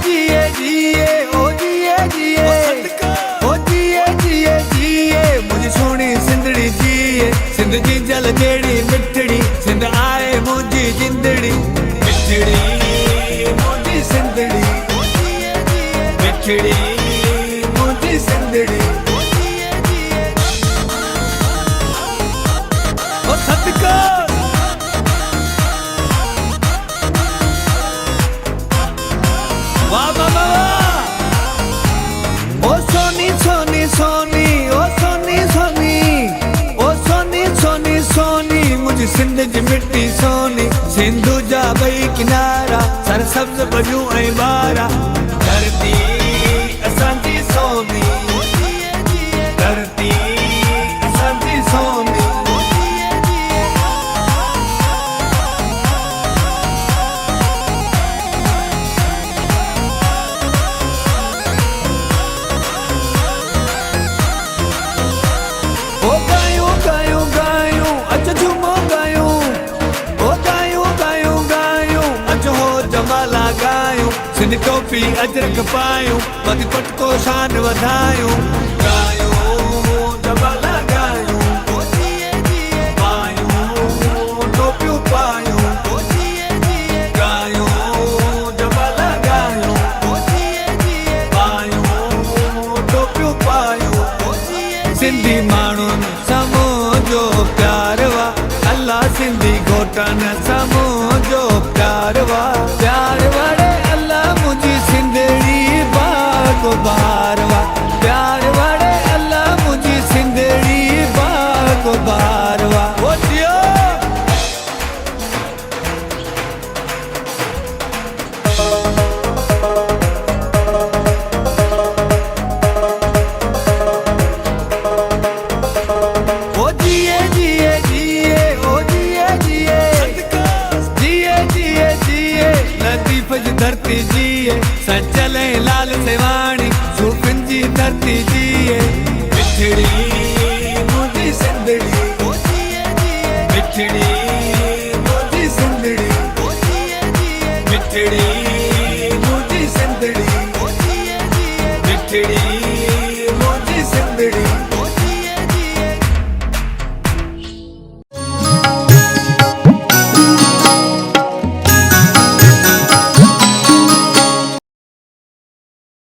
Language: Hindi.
जिए जिए ओ जिए जिए ओ जिए जिए जिए मुझे सोनी सिंधड़ी जिए सिंध जी जल जेड़ी मिठड़ी सिंध आए मुझी जिंदड़ी मिठड़ी मुझी सिंधड़ी मिठड़ी मुझी सिंधड़ी ओ सदका वाह वाह वाह ओ सोनी सोनी सोनी ओ सोनी सोनी ओ सोनी सोनी सोनी मुझे सिंध जी मिट्टी सोनी सिंधु जा बई किनारा सर सब्ज बजू ऐं बारा धरती असांजी सोनी धरती असांजी सोनी सिंध टोपी अजरक पायूं बाक़ी पटको शान वधायूं गायूं जमाला गायूं पायूं टोपियूं पायूं गायूं जमाला गायूं पायूं टोपियूं पायूं सिंधी माण्हुनि समूह जो प्यार वा अल्लाह सिंधी घोटनि समूह जो प्यार वा प्यार वारे मुझी सिंधड़ी बाग बारवा प्यार वाले अल्लाह मुझी सिंधड़ी बाग बारवा ओ जियो ओ जिए जिए जिए ओ जिए जिए जिए जिए जिए लतीफ जी धरती जिए सचले लाल सेवाणी सूफिन जी धरती जिए मिठड़ी मुझी सिंधड़ी मिठड़ी